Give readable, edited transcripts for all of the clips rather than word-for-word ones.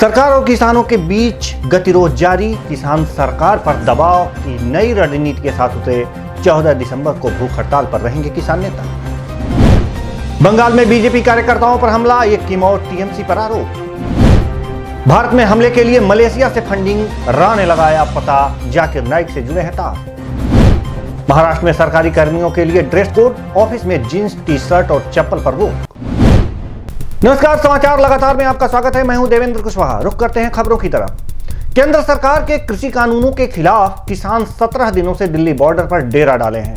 सरकार और किसानों के बीच गतिरोध जारी। किसान सरकार पर दबाव की नई रणनीति के साथ उसे 14 दिसंबर को भूख हड़ताल पर रहेंगे किसान नेता। बंगाल में बीजेपी कार्यकर्ताओं पर हमला, एक की मौत, टीएमसी पर आरोप। भारत में हमले के लिए मलेशिया से फंडिंग, रा ने लगाया पता, जाकिर नाइक से जुड़े हैं तार। महाराष्ट्र में सरकारी कर्मियों के लिए ड्रेस कोड, ऑफिस में जींस, टी शर्ट और चप्पल पर रोक। नमस्कार, समाचार लगातार में आपका स्वागत है। मैं हूं देवेंद्र कुशवाहा। रुख करते हैं खबरों की तरफ। केंद्र सरकार के कृषि कानूनों के खिलाफ किसान 17 दिनों से दिल्ली बॉर्डर पर डेरा डाले हैं।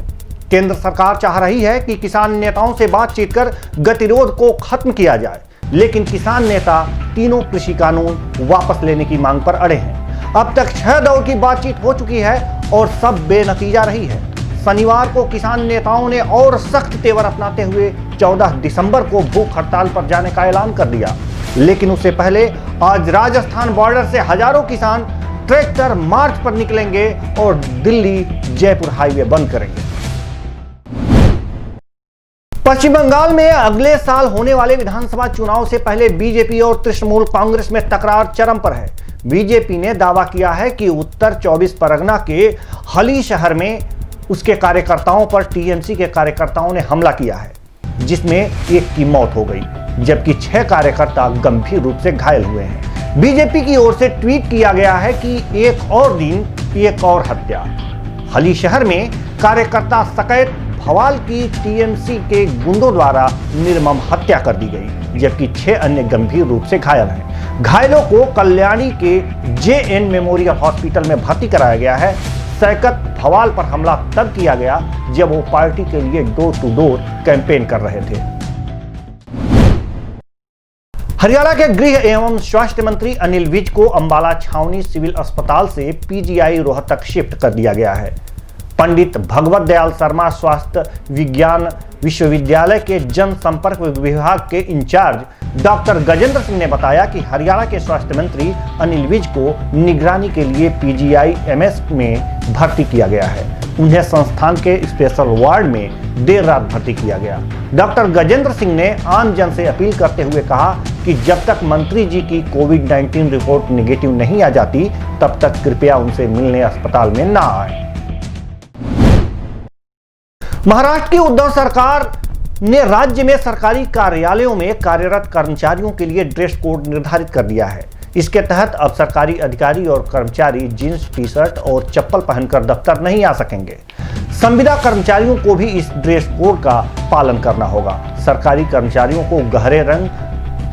केंद्र सरकार चाह रही है कि किसान नेताओं से बातचीत कर गतिरोध को खत्म किया जाए, लेकिन किसान नेता तीनों कृषि कानून वापस लेने की मांग पर अड़े हैं। अब तक 6 दौर की बातचीत हो चुकी है और सब बेनतीजा रही है। शनिवार को किसान नेताओं ने और सख्त तेवर अपनाते हुए 14 दिसंबर को भूख हड़ताल पर जाने का ऐलान कर दिया, लेकिन उससे पहले आज राजस्थान बॉर्डर से हजारों किसान ट्रैक्टर मार्च पर निकलेंगे और दिल्ली जयपुर हाईवे बंद करेंगे। पश्चिम बंगाल में अगले साल होने वाले विधानसभा चुनाव से पहले बीजेपी और तृणमूल कांग्रेस में तकरार चरम पर है। बीजेपी ने दावा किया है कि उत्तर 24 परगना के हली शहर में उसके कार्यकर्ताओं पर टीएमसी के कार्यकर्ताओं ने हमला किया है, जिसमें एक की मौत हो गई, जबकि 6 कार्यकर्ता गंभीर रूप से घायल हुए हैं। बीजेपी की ओर से ट्वीट किया गया है कि एक और दिन, एक और हत्या। हली शहर में कार्यकर्ता सकैत भवाल की टीएमसी के गुंडों द्वारा निर्मम हत्या कर दी गई, जबकि 6 अन्य गंभीर रूप से घायल हैं। घायलों को कल्याणी के जेएन मेमोरियल हॉस्पिटल में भर्ती कराया गया है। सकैत भवाल पर हमला तब किया गया जब वो पार्टी के लिए डोर टू डोर कैंपेन कर रहे थे। हरियाणा के गृह एवं स्वास्थ्य मंत्री अनिल विज को अंबाला छावनी सिविल अस्पताल से पीजीआई रोहतक शिफ्ट कर दिया गया है। पंडित भगवत दयाल शर्मा स्वास्थ्य विज्ञान विश्वविद्यालय के जनसंपर्क विभाग के इंचार्ज डॉक्टर गजेंद्र सिंह ने बताया कि हरियाणा के स्वास्थ्य मंत्री अनिल विज को निगरानी के लिए पीजीआईएमएस में भर्ती किया गया है। उन्हें संस्थान के स्पेशल वार्ड में देर रात भर्ती किया गया। डॉक्टर गजेंद्र सिंह ने आम जन से अपील करते हुए कहा कि जब तक मंत्री जी की कोविड-19 रिपोर्ट नेगेटिव नहीं आ जाती, तब तक कृपया उनसे मिलने अस्पताल में ना आए। महाराष्ट्र की उद्धव सरकार ने राज्य में सरकारी कार्यालयों में कार्यरत कर्मचारियों के लिए ड्रेस कोड निर्धारित कर दिया है। इसके तहत अब सरकारी अधिकारी और कर्मचारी जींस, टी शर्ट और चप्पल पहनकर दफ्तर नहीं आ सकेंगे। संविदा कर्मचारियों को भी इस ड्रेस कोड का पालन करना होगा। सरकारी कर्मचारियों को गहरे रंग,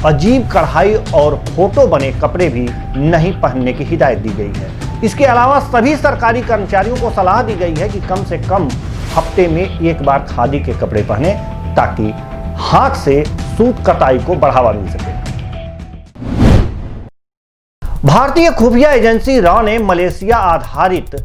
अजीब कढ़ाई और फोटो बने कपड़े भी नहीं पहनने की हिदायत दी गई है। इसके अलावा सभी सरकारी कर्मचारियों को सलाह दी गई है कि कम से कम हफ्ते में एक बार खादी के कपड़े पहने, ताकि हाथ से सूत कताई को बढ़ावा मिल सके। भारतीय खुफिया एजेंसी रा ने मलेशिया आधारित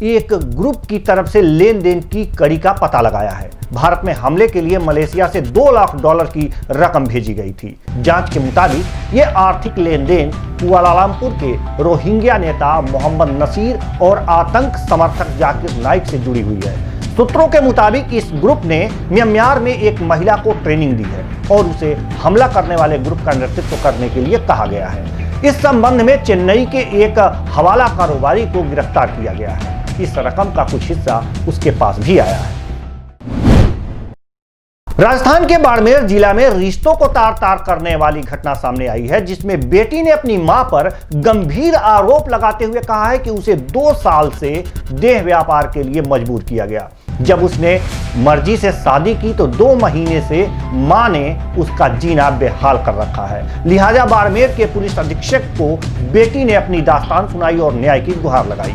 एक ग्रुप की तरफ से लेन देन की कड़ी का पता लगाया है। भारत में हमले के लिए मलेशिया से $2 लाख की रकम भेजी गई थी। जांच के मुताबिक ये आर्थिक लेन देन कुआलालंपुर के रोहिंग्या नेता मोहम्मद नसीर और आतंक समर्थक जाकिर नाइक से जुड़ी हुई है। सूत्रों के मुताबिक इस ग्रुप ने म्यांमार में एक महिला को ट्रेनिंग दी है और उसे हमला करने वाले ग्रुप का नेतृत्व करने के लिए कहा गया है। इस संबंध में चेन्नई के एक हवाला कारोबारी को गिरफ्तार किया गया है। इस रकम का कुछ हिस्सा उसके पास भी आया है। राजस्थान के बाड़मेर जिला में रिश्तों को तार तार करने वाली घटना सामने आई है, जिसमें बेटी ने अपनी मां पर गंभीर आरोप लगाते हुए कहा है कि उसे 2 साल से देह व्यापार के लिए मजबूर किया गया। जब उसने मर्जी से शादी की तो 2 महीने से मां ने उसका जीना बेहाल कर रखा है। लिहाजा बाड़मेर के पुलिस अधीक्षक को बेटी ने अपनी दास्तान सुनाई और न्याय की गुहार लगाई।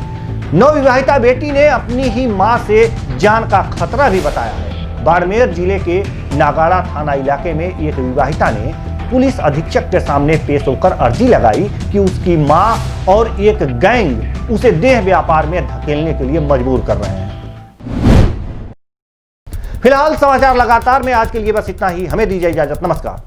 नवविवाहिता बेटी ने अपनी ही मां से जान का खतरा भी बताया है। बाड़मेर जिले के नागाड़ा थाना इलाके में एक विवाहिता ने पुलिस अधीक्षक के सामने पेश होकर अर्जी लगाई कि उसकी मां और एक गैंग उसे देह व्यापार में धकेलने के लिए मजबूर कर रहे हैं। फिलहाल समाचार लगातार में आज के लिए बस इतना ही। हमें दीजिए इजाजत। नमस्कार।